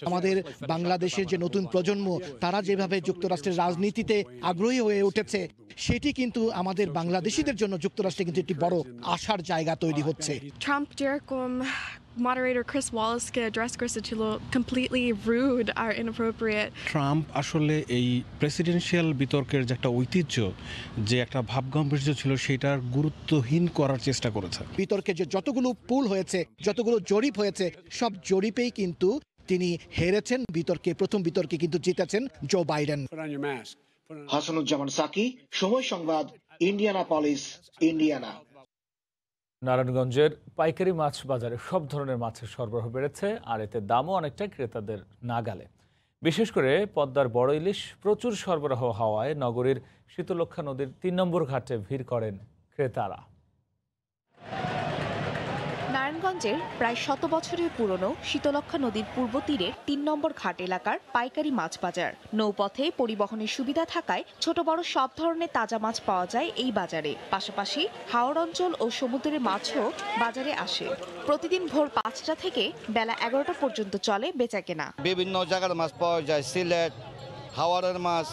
আমাদের বাংলাদেশের যে নতুন প্রজন্ম তারা যেভাবে যুক্তরাষ্ট্রের রাজনীতিতে আগ্রহী হয়ে উঠেছে সেটি কিন্তু আমাদের বাংলাদেশিদের জন্য যুক্তরাষ্ট্রে কিন্তু একটি বড় আশার জায়গা তৈরি হচ্ছে। ট্রাম্প যেরকম moderator Chris Wallace-কে অ্যাড্রেস করেছে ছিল completely rude or inappropriate. Trump আসলে এই প্রেসিডেন্সিয়াল বিতর্কের যে একটা ঐতিহ্য, যে একটা ভাবগাম্ভীর্য ছিল সেটার গুরুত্বহীন করার চেষ্টা করেছে। বিতর্কে যে যতগুলো পুল হয়েছে, যতগুলো জরিপ হয়েছে, সব জরিপেই কিন্তু তিনি হেরেছেন। প্রথম বিতর্কে কিন্তু জিতেছেন জো বাইডেন। হাসানুজ্জামান সাকি, সময় সংবাদ, ইন্ডিয়ানাপলিস, ইন্ডিয়ানা। নারায়ণগঞ্জের পাইকারি মাছ বাজারে সব ধরনের মাছের সরবরাহ বেড়েছে, আর এতে দামও অনেকটা ক্রেতাদের নাগালে। বিশেষ করে পদ্মার বড় ইলিশ প্রচুর সরবরাহ হওয়ায় নগরীর শীতলক্ষ্যা নদীর ৩ নম্বর ঘাটে ভিড় করেন ক্রেতারা। নারায়ণগঞ্জের প্রায় ১০০ বছরের পুরনো শীতলক্ষ্যা নদীর পূর্ব তীরের ৩ নম্বর ঘাট এলাকার পাইকারি মাছ বাজার। নৌপথে পরিবহনের সুবিধা থাকায় ছোট বড় সব ধরনের তাজা মাছ পাওয়া যায় এই বাজারে। পাশাপাশি হাওড় অঞ্চল ও সমুদ্রের মাছও বাজারে আসে। প্রতিদিন ভোর ৫টা থেকে বেলা ১১টা পর্যন্ত চলে বেচাকেনা। বিভিন্ন জায়গার মাছ পাওয়া যায়, সিলেট, হাওড়ের মাছ,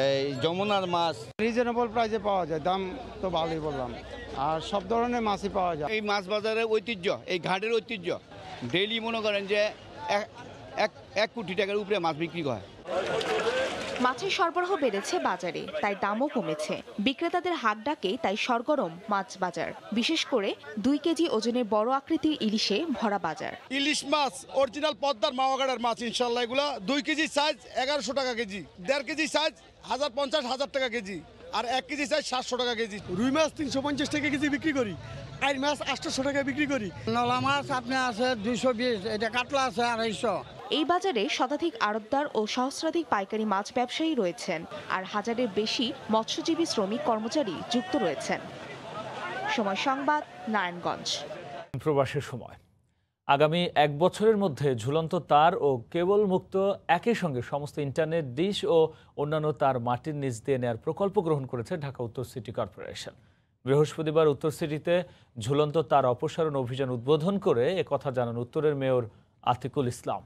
এই যমুনার মাছ রিজনেবল প্রাইসে পাওয়া যায়, দাম তো ভালোই বললাম, আর সব ধরনের মাছই পাওয়া যায়। এই মাছ বাজারের ঐতিহ্য, এই ঘাটের ঐতিহ্য, ডেইলি মনে করেন যে 1 কোটি টাকার উপরে মাছ বিক্রি হয়। মাছের সরবরাহ বেড়েছে বাজারে, তাই দামও কমেছে। বিক্রেতাদের হাত ডাকে তাই সরগরম মাছ বাজার, বিশেষ করে 2 কেজি ওজনের বড় আকৃতির ইলিশে ভরা বাজার। ইলিশ মাছ অরিজিনাল পদ্মার মাওয়াগাড়ার মাছ, ইনশাল্লাহ এগুলা 2 কেজি সাইজ 1100 টাকা কেজি, 1.5 কেজি সাইজ 1050 টাকা কেজি, আর 1 কেজি সাইজ 700 টাকা কেজি। রুই মাছ 350 টাকা কেজি বিক্রি করি, আর মাছ 800 টাকা বিক্রি করি। নলা মাছ আপনি আছে 220, এটা কাতলা আছে 250। এই বাজারে শতাধিক আড়তদার ও সহস্রাধিক পাইকারি মাছ ব্যবসায়ী রয়েছেন, আর হাজারের বেশি মৎস্যজীবী শ্রমিক কর্মচারী যুক্ত রয়েছেন। সময় সংবাদ, নারায়ণগঞ্জ। প্রবাসের সময় আগামী 1 বছরের মধ্যে ঝুলন্ত তার ও কেবল মুক্ত একই সঙ্গে সমস্ত ইন্টারনেট ডিশ ও অন্যান্য তার মাটির নিচ দিয়ে নেয়ার প্রকল্প গ্রহণ করেছে ঢাকা উত্তর সিটি কর্পোরেশন। বৃহস্পতিবার উত্তর সিটিতে ঝুলন্ত তার অপসারণ অভিযান উদ্বোধন করে একথা জানান উত্তরের মেয়র আতিকুল ইসলাম।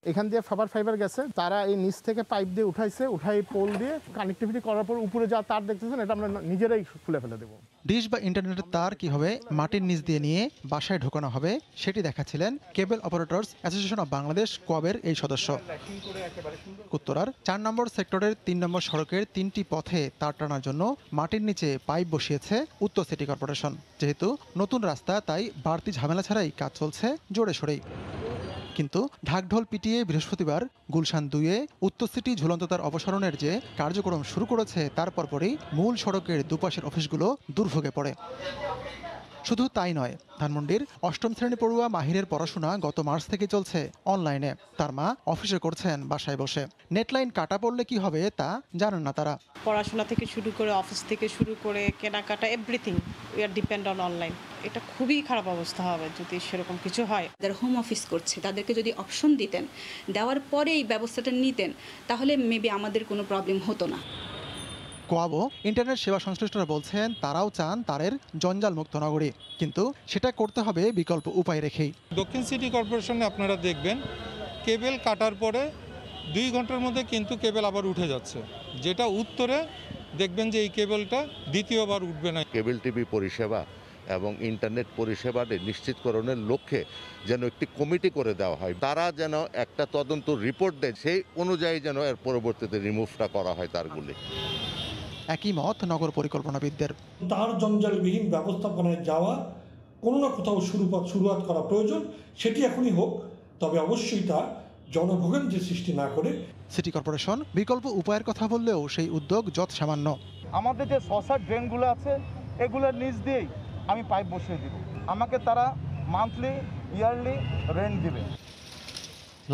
এখান দিয়ে ফাইবার গেছে, তারা এই নিচ থেকে পাইপ দিয়ে উঠাইছে, উঠাই পোল দিয়ে কানেক্টিভিটি করার পর উপরে যা তার দেখতেছেন এটা আমরা নিজেরাই খুলে ফেলে দেবো। ডিশ বা ইন্টারনেটের তার কিভাবে মাটির নিচ দিয়ে নিয়ে বাসায় ঢোকানো হবে সেটি দেখাচ্ছিলেন কেবল অপারেটরস অ্যাসোসিয়েশন অব বাংলাদেশ কোয়াবের এই সদস্য। উত্তরার 4 নম্বর সেক্টরের 3 নম্বর সড়কের 3টি পথে তার টানার জন্য মাটির নিচে পাইপ বসিয়েছে উত্তর সিটি কর্পোরেশন। যেহেতু নতুন রাস্তা, তাই বাড়তি ঝামেলা ছাড়াই কাজ চলছে জোরে সোরেই। কিন্তু ঢাকঢোল পিটিয়ে বৃহস্পতিবার গুলশান 2-এ উত্তর সিটি ঝুলন্ত তার অপসারণের যে কার্যক্রম শুরু করেছে, তার পরপরই মূল সড়কের দুপাশের অফিসগুলো দুর্ভোগে পড়ে। শুধু তাই নয়, ধানমন্ডির 8ম শ্রেণী পড়ুয়া মাহিরের পড়াশোনা গত মার্চ থেকে চলছে অনলাইনে। তার মা অফিসে করছেন বাসায় বসে। নেটলাইন কাটা পড়লে কি হবে তা জানেন না তারা। পড়াশোনা থেকে শুরু করে অফিস থেকে শুরু করে কেনাকাটা everything we are depend on online. এটা খুবই খারাপ অবস্থা হবে যদি সেরকম কিছু হয়। যারা হোম অফিস করছে তাদেরকে যদি অপশন দিতেন, দেওয়ার পরে এই ব্যবস্থাটা নিতেন, তাহলে মেবি আমাদের কোনো প্রবলেম হতো না। কোয়াবো ইন্টারনেট সেবা সংশ্লিষ্টরা বলছেন তারাও চান তারের জঞ্জাল মুক্ত নগরী, কিন্তু সেটা করতে হবে বিকল্প উপায় রেখেই। দক্ষিণ সিটি কর্পোরেশনে আপনারা দেখবেন কেবল কাটার পরে 2 ঘন্টার মধ্যে কিন্তু কেবল আবার উঠে যাচ্ছে, যেটা উত্তরে দেখবেন যে এই কেবলটা দ্বিতীয়বার উঠবে না। কেবল টিভি পরিষেবা এবং ইন্টারনেট পরিষেবাটি নিশ্চিতকরণের লক্ষ্যে যেন একটি কমিটি করে দেওয়া হয়, তারা যেন একটা তদন্ত রিপোর্ট দেয়, সেই অনুযায়ী যেন এর পরবর্তীতে রিমুভটা করা হয় তারগুলি। একই মত নগর পরিকল্পনাবিদদের। তার জঞ্জালবিহীন ব্যবস্থাপনায় যাওয়া কোনো না কোথাও শুরুয়াত করা প্রয়োজন, সেটি এখনই হোক, তবে অবশ্যই তা জনভোগান্তির সৃষ্টি না করে। সিটি কর্পোরেশন বিকল্প উপায়ের কথা বললেও সেই উদ্যোগ যত সামান্য। আমাদের যে সসার ড্রেনগুলো আছে এগুলোর নিচ দিয়েই আমি পাইপ বসিয়ে দিব, আমাকে তারা মান্থলি ইয়ারলি রেন্ট দিবে।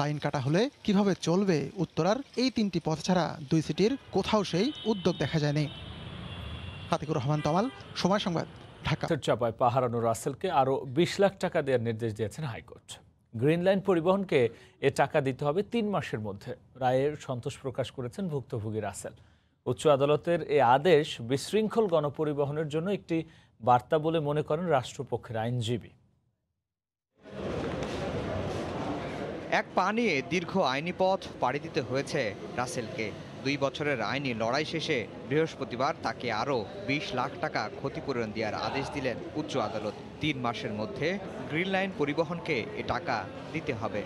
লাইন কাটা হলে কিভাবে চলবে উত্তরার এই 3টি পথ ছাড়া 2 সিটির কোথাও সেই উদ্যোগ দেখা যায়নি। আতিকুর রহমান তমাল, সময় সংবাদ, ঢাকা। চাপায় পাহারানো রাসেলকে আরও 20 লাখ টাকা দেওয়ার নির্দেশ দিয়েছেন হাইকোর্ট। গ্রিন লাইন পরিবহনকে এ টাকা দিতে হবে 3 মাসের মধ্যে। রায়ের সন্তোষ প্রকাশ করেছেন ভুক্তভোগী রাসেল। উচ্চ আদালতের এ আদেশ বিশৃঙ্খল গণপরিবহনের জন্য একটি বার্তা বলে মনে করেন রাষ্ট্রপক্ষের আইনজীবী। এক পা নিয়ে দীর্ঘ আইনি পথ পাড়ি দিতে হয়েছে রাসেলকে। 2 বছরের আইনি লড়াই শেষে বৃহস্পতিবার তাকে আরও 20 লাখ টাকা ক্ষতিপূরণ দেওয়ার আদেশ দিলেন উচ্চ আদালত। 3 মাসের মধ্যে গ্রিন লাইন পরিবহনকে এ টাকা দিতে হবে।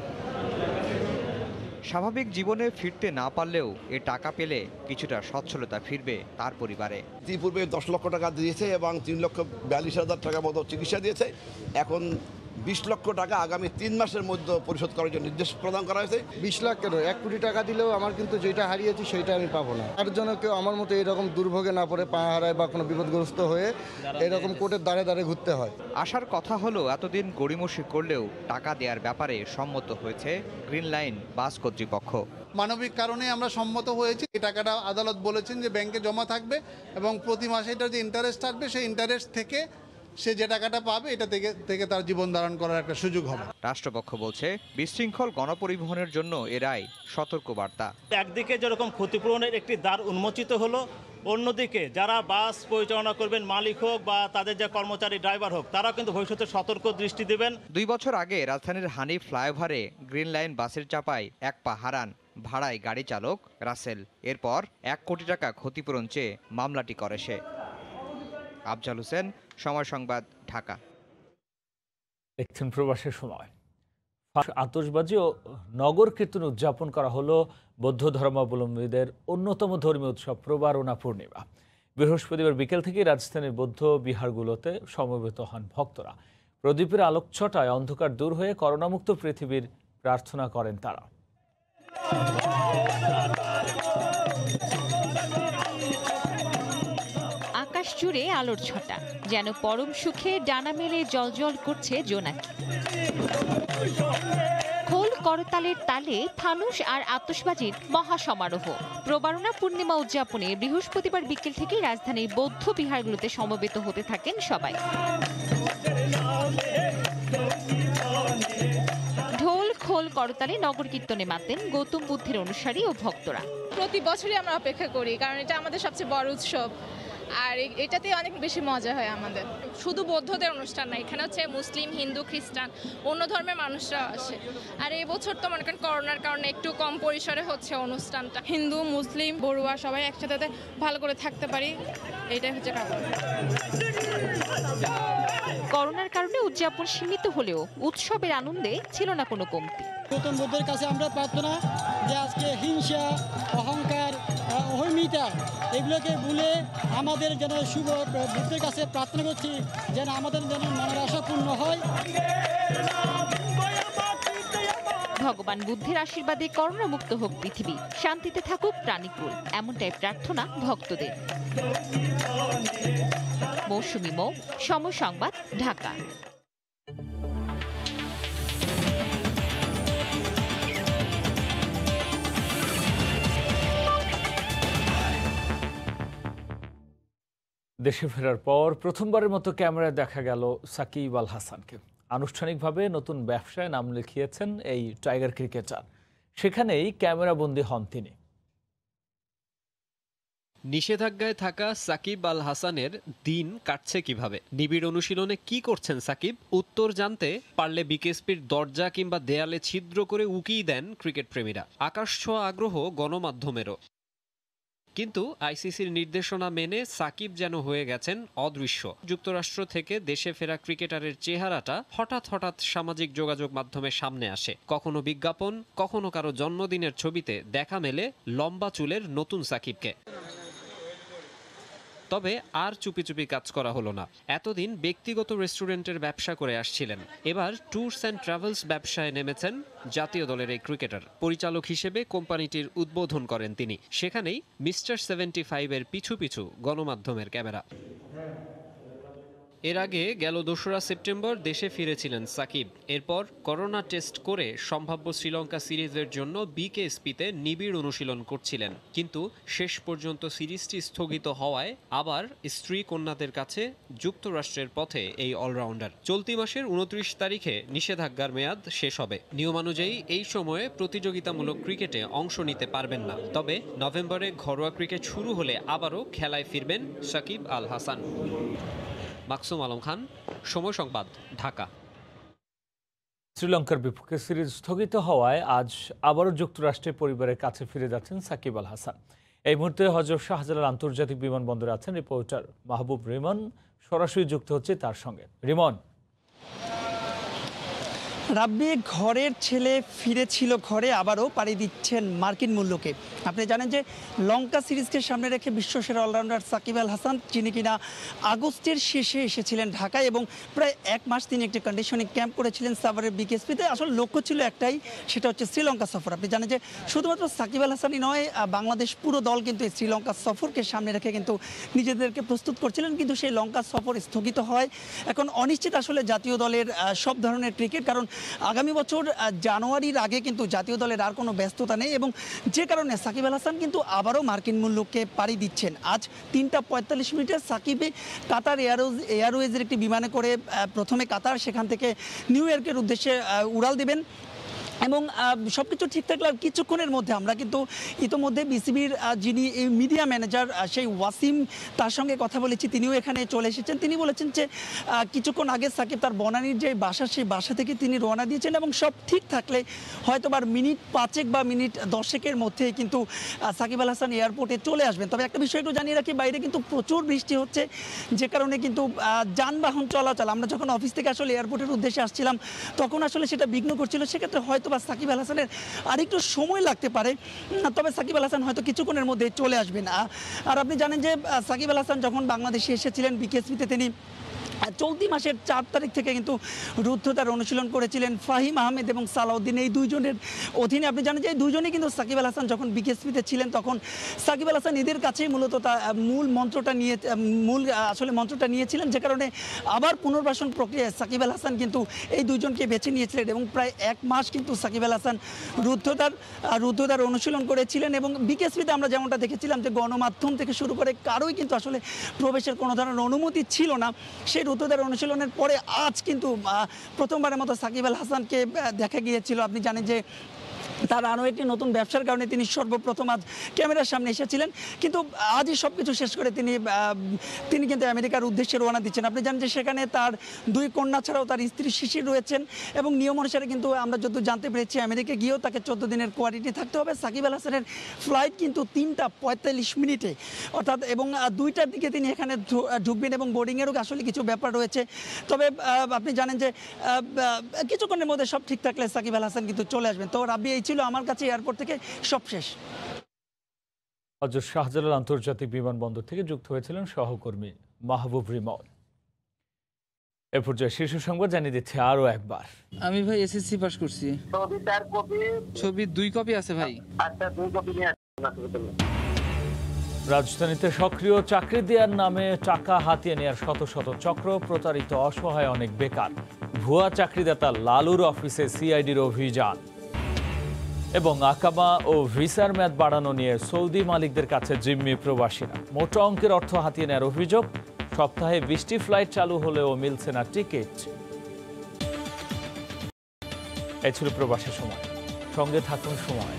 স্বাভাবিক জীবনে ফিরতে না পারলেও এ টাকা পেলে কিছুটা সচ্ছলতা ফিরবে তার পরিবারে। ইতিপূর্বে 10 লক্ষ টাকা দিয়েছে এবং 3,42,000 টাকা মতো চিকিৎসা দিয়েছে। এখন 20 লক্ষ টাকা আগামী 3 মাসের মধ্যে পরিশোধ করার জন্য নির্দেশ প্রদান করা হয়েছে। 20 লাখ কেন, 1 কোটি টাকা দিলেও আমার কিন্তু যেটা হারিয়েছি সেটা আমি পাবো না। তার জন্য কেউ আমার মতো এরকম দুর্ভোগে না পড়ে, পা হারায় বা কোনো বিপদগ্রস্ত হয়ে এরকম কোর্টের দ্বারে দ্বারে ঘুরতে হয়। আসার কথা হলো এতদিন গড়িমসি করলেও টাকা দেওয়ার ব্যাপারে সম্মত হয়েছে গ্রিন লাইন বাস কর্তৃপক্ষ। মানবিক কারণে আমরা সম্মত হয়েছি। এই টাকাটা আদালত বলেছেন যে ব্যাংকে জমা থাকবে এবং প্রতি মাসে এটার যে ইন্টারেস্ট থাকবে সেই ইন্টারেস্ট থেকে সে যে টাকাটা পাবে এটা থেকে তার জীবন ধারণ করার একটা সুযোগ হবে। রাষ্ট্রপক্ষ বলছে বিশৃঙ্খল গণপরিবহনের জন্য এ রায় সতর্ক বার্তা। একদিকে যেরকম ক্ষতিপূরণের একটি দ্বার উন্মোচিত হলো, অন্যদিকে যারা বাস পরিচালনা করবেন, মালিক হোক বা তাদের যে কর্মচারী ড্রাইভার হোক, তারাও কিন্তু ভবিষ্যতে সতর্ক দৃষ্টি দেবেন। 2 বছর আগে রাজধানীর হানিফ ফ্লাইওভারে গ্রিন লাইন বাসের চাপায় 1 পা হারান ভাড়ায় গাড়ি চালক রাসেল। এরপর 1 কোটি টাকা ক্ষতিপূরণ চেয়ে মামলাটি করে সে। আফজাল হোসেন, সময় সংবাদ, ঢাকা। দেখছেন প্রবাসের সময়। আতশবাজি ও নগর কীর্তন উদযাপন করা হলো বৌদ্ধ ধর্মাবলম্বীদের অন্যতম ধর্মীয় উৎসব প্রবারণা পূর্ণিমা। বৃহস্পতিবার বিকেল থেকে রাজধানীর বৌদ্ধ বিহারগুলোতে সমবেত হন ভক্তরা। প্রদীপের আলোকছটায় অন্ধকার দূর হয়ে করোনামুক্ত পৃথিবীর প্রার্থনা করেন তারা। আকাশ জুড়ে আলোর ছটা, যেন পরম সুখে ডানা মেলে জলজল করছে জোনাকি। খোল করতালের তালে ফানুস আর আতশবাজির মহাসমারোহ। প্রবারণা পূর্ণিমা উদযাপনে বৃহস্পতিবার বিকেল থেকে রাজধানীর বৌদ্ধ বিহারগুলোতে সমবেত হতে থাকেন সবাই। ঢোল খোল করতালে নগর কীর্তনে মাতেন গৌতম বুদ্ধের অনুসারী ও ভক্তরা। প্রতি বছরই আমরা অপেক্ষা করি, কারণ এটা আমাদের সবচেয়ে বড় উৎসব, আর এটাতে অনেক বেশি মজা হয় আমাদের। শুধু বৌদ্ধদের অনুষ্ঠান না, এখানে হচ্ছে মুসলিম, হিন্দু, খ্রিস্টান, অন্য ধর্মের মানুষরা আসে। আর এবছর তো মনে করেন করোনার কারণে একটু কম পরিসরে হচ্ছে অনুষ্ঠানটা। হিন্দু, মুসলিম, বড়ুয়া সবাই একসাথে ভালো করে থাকতে পারি, এইটাই হচ্ছে কারণ। করোনার কারণে উদযাপন সীমিত হলেও উৎসবের আনন্দে ছিল না কোনো কমতি। গৌতম বুদ্ধের কাছে আমরা প্রার্থনা যে আজকে হিংসা, অহংকার, অহমিতা এগুলোকে ভুলে আমাদের যেন শুভ বুদ্ধের কাছে প্রার্থনা করছি যেন আমাদের যেন মনের আশা পূর্ণ হয়। ভগবান বুদ্ধের আশীর্বাদে করোনা মুক্ত হোক পৃথিবী, শান্তিতে থাকুক প্রাণীকুল, এমনটাই প্রার্থনা ভক্তদের। মৌসুমী মৌ, সময় সংবাদ, ঢাকা। দেশে ফেরার পর প্রথমবারের মতো ক্যামেরায় দেখা গেল সাকিব আল হাসানকে। আনুষ্ঠানিকভাবে নতুন ব্যবসায় নাম লিখিয়েছেন এই টাইগার ক্রিকেটার। সেখানেই ক্যামেরাবন্দি হন তিনি। নিষেধাজ্ঞায় থাকা সাকিব আল হাসানের দিন কাটছে কিভাবে, নিবিড় অনুশীলনে কি করছেন সাকিব, উত্তর জানতে পারলে বিকেএসপির দরজা কিংবা দেয়ালে ছিদ্র করে উকিই দেন ক্রিকেট প্রেমীরা। আকাশ ছোঁয়া আগ্রহ গণমাধ্যমেরও। কিন্তু আইসিসির নির্দেশনা মেনে সাকিব যেন হয়ে গেছেন অদৃশ্য। যুক্তরাষ্ট্র থেকে দেশে ফেরা ক্রিকেটারের চেহারাটা হঠাৎ সামাজিক যোগাযোগ মাধ্যমে সামনে আসে। কখনো বিজ্ঞাপন, কখনো কারো জন্মদিনের ছবিতে দেখা মেলে লম্বা চুলের নতুন সাকিবকে। তবে আর চুপি চুপি কাজ করা হলো না। এতদিন ব্যক্তিগত রেস্টুরেন্টের ব্যবসা করে আসছিলেন, এবার ট্যুরস অ্যান্ড ট্রাভেলস ব্যবসায় নেমেছেন জাতীয় দলের এই ক্রিকেটার। পরিচালক হিসেবে কোম্পানিটির উদ্বোধন করেন তিনি। সেখানেই মিস্টার 75-এর পিছু পিছু গণমাধ্যমের ক্যামেরা। এর আগে গেল 2রা সেপ্টেম্বর দেশে ফিরেছিলেন সাকিব। এরপর করোনা টেস্ট করে সম্ভাব্য শ্রীলঙ্কা সিরিজের জন্য বিকেএসপিতে নিবিড় অনুশীলন করছিলেন। কিন্তু শেষ পর্যন্ত সিরিজটি স্থগিত হওয়ায় আবার স্ত্রী কন্যাদের কাছে যুক্তরাষ্ট্রের পথে এই অলরাউন্ডার। চলতি মাসের 29 তারিখে নিষেধাজ্ঞার মেয়াদ শেষ হবে। নিয়মানুযায়ী এই সময়ে প্রতিযোগিতামূলক ক্রিকেটে অংশ নিতে পারবেন না। তবে নভেম্বরে ঘরোয়া ক্রিকেট শুরু হলে আবারও খেলায় ফিরবেন সাকিব আল হাসান। মাকসুম আলম খান, সময় সংবাদ, ঢাকা। শ্রীলঙ্কার বিপক্ষে সিরিজ স্থগিত হওয়ায় আজ আবারও যুক্তরাষ্ট্রের পরিবারের কাছে ফিরে যাচ্ছেন সাকিব আল হাসান। এই মুহূর্তে হযরত শাহজালাল আন্তর্জাতিক বিমানবন্দরে আছেন রিপোর্টার মাহবুব রিমন। সরাসরি যুক্ত হচ্ছে তার সঙ্গে। রিমন, রাব্বি, ঘরের ছেলে ফিরেছিল ঘরে, আবারও পাড়ি দিচ্ছেন মার্কিন মূল্যকে। আপনি জানেন যে লঙ্কা সিরিজকে সামনে রেখে বিশ্বসেরা অলরাউন্ডার সাকিব আল হাসান, যিনি কিনা আগস্টের শেষে এসেছিলেন ঢাকায় এবং প্রায় 1 মাস তিনি একটি কন্ডিশনিং ক্যাম্প করেছিলেন সাভারের বিকেএসপিতে। আসলে লক্ষ্য ছিল একটাই, সেটা হচ্ছে শ্রীলঙ্কা সফর। আপনি জানেন যে শুধুমাত্র সাকিব আল হাসানই নয়, বাংলাদেশ পুরো দল কিন্তু এই শ্রীলঙ্কা সফরকে সামনে রেখে কিন্তু নিজেদেরকে প্রস্তুত করছিলেন। কিন্তু সেই লঙ্কা সফর স্থগিত হয়। এখন অনিশ্চিত আসলে জাতীয় দলের সব ধরনের ক্রিকেট, কারণ আগামী বছর জানুয়ারির আগে কিন্তু জাতীয় দলের আর কোনো ব্যস্ততা নেই এবং যে কারণে সাকিব আল হাসান কিন্তু আবারও মার্কিন মূল্যকে পাড়ি দিচ্ছেন। আজ 3:45 সাকিবে কাতার এয়ারওয়েজের একটি বিমানে করে প্রথমে কাতার, সেখান থেকে নিউ ইয়র্কের উদ্দেশ্যে উড়াল দেবেন। এবং সবকিছু ঠিক থাকলে আর কিছুক্ষণের মধ্যে আমরা কিন্তু ইতোমধ্যে বিসিবির যিনি মিডিয়া ম্যানেজার সেই ওয়াসিম তার সঙ্গে কথা বলেছি, তিনিও এখানে চলে এসেছেন। তিনি বলেছেন যে কিছুক্ষণ আগে সাকিব তার বনানীর যে বাসা সেই বাসা থেকে তিনি রওনা দিয়েছেন এবং সব ঠিক থাকলে হয়তো বা মিনিট 5 বা মিনিট 10 মধ্যেই কিন্তু সাকিব আল হাসান এয়ারপোর্টে চলে আসবেন। তবে একটা বিষয় একটু জানিয়ে রাখি, বাইরে কিন্তু প্রচুর বৃষ্টি হচ্ছে, যে কারণে কিন্তু যানবাহন চলাচল, আমরা যখন অফিস থেকে আসলে এয়ারপোর্টের উদ্দেশ্যে আসছিলাম তখন আসলে সেটা বিঘ্ন করছিল। সেক্ষেত্রে হয়তো বা সাকিব আল হাসানের আরেকটু সময় লাগতে পারে, তবে সাকিব আল হাসান হয়তো কিছুক্ষণের মধ্যে চলে আসবেন। আর আপনি জানেন যে সাকিব আল হাসান যখন বাংলাদেশে এসেছিলেন বিকেএসপিতে তিনি চলতি মাসের 4 তারিখ থেকে কিন্তু রুদ্ধতার অনুশীলন করেছিলেন ফাহিম আহমেদ এবং সালাউদ্দিন, এই দুইজনের অধীনে। আপনি জানেন যে এই দুইজনেই কিন্তু সাকিব আল হাসান যখন বিকেএসপিতে ছিলেন তখন সাকিব আল হাসান এদের কাছেই মূলত মূল মন্ত্রটা নিয়েছিলেন, যে কারণে আবার পুনর্বাসন প্রক্রিয়ায় সাকিব আল হাসান কিন্তু এই দুইজনকে বেছে নিয়েছিলেন এবং প্রায় 1 মাস কিন্তু সাকিব আল হাসান রুদ্ধতার অনুশীলন করেছিলেন। এবং বিকেএসপিতে আমরা যেমনটা দেখেছিলাম যে গণমাধ্যম থেকে শুরু করে কারোই কিন্তু আসলে প্রবেশের কোনো ধরনের অনুমতি ছিল না। সেই রুদ্ধতার অনুশীলনের পরে আজ কিন্তু প্রথমবারের মতো সাকিব আল হাসানকে দেখা গিয়েছিল। আপনি জানেন যে তার আরও একটি নতুন ব্যবসার কারণে তিনি সর্বপ্রথম আজ ক্যামেরার সামনে এসেছিলেন, কিন্তু আজই সব কিছু শেষ করে তিনি কিন্তু আমেরিকার উদ্দেশ্যে রওনা দিচ্ছেন। আপনি জানেন যে সেখানে তার 2 কন্যা ছাড়াও তার স্ত্রী শিশির রয়েছেন এবং নিয়ম অনুসারে কিন্তু আমরা যত জানতে পেরেছি আমেরিকা গিয়েও তাকে 14 দিনের কোয়ারেন্টাইনে থাকতে হবে। সাকিব আল হাসানের ফ্লাইট কিন্তু 3:45 অর্থাৎ এবং 2টার দিকে তিনি এখানে ঢুকবেন এবং বোর্ডিংয়েরও আসলে কিছু ব্যাপার রয়েছে। তবে আপনি জানেন যে কিছুক্ষণের মধ্যে সব ঠিক থাকলে সাকিব আল হাসান কিন্তু চলে আসবেন। তো রাব্বি ছিল আমার কাছে এয়ারপোর্ট থেকে সব শেষ। হযরত শাহজালাল আন্তর্জাতিক বিমানবন্দর থেকে যুক্ত হয়েছিলেন সহকর্মী মাহবুব রিমন। এ পর্যায়ে শীর্ষ সংবাদ জানিয়ে দিচ্ছে আরো একবার। আমি ভাই এসএসসি পাস করছি। ছবি 2 কপি আছে ভাই। আচ্ছা 2 কপি নিয়ে আসুন। রাজধানীতে সক্রিয় চাকরি দেওয়ার নামে টাকা হাতিয়ে নেওয়ার শত শত চক্র, প্রতারিত অসহায় অনেক বেকার। ভুয়া চাকরিদাতা লালুর অফিসে সিআইডির অভিযান এবং আকামা ও ভিসার মেয়াদ বাড়ানো নিয়ে সৌদি মালিকদের কাছে জিম্মি প্রবাসীরা। মোটা অঙ্কের অর্থ হাতিয়ে নেওয়ার অভিযোগ। সপ্তাহে 20টি ফ্লাইট চালু হলেও মিলছে না টিকিট। এই ছিল প্রবাসী সময়, সঙ্গে থাকুন সময়।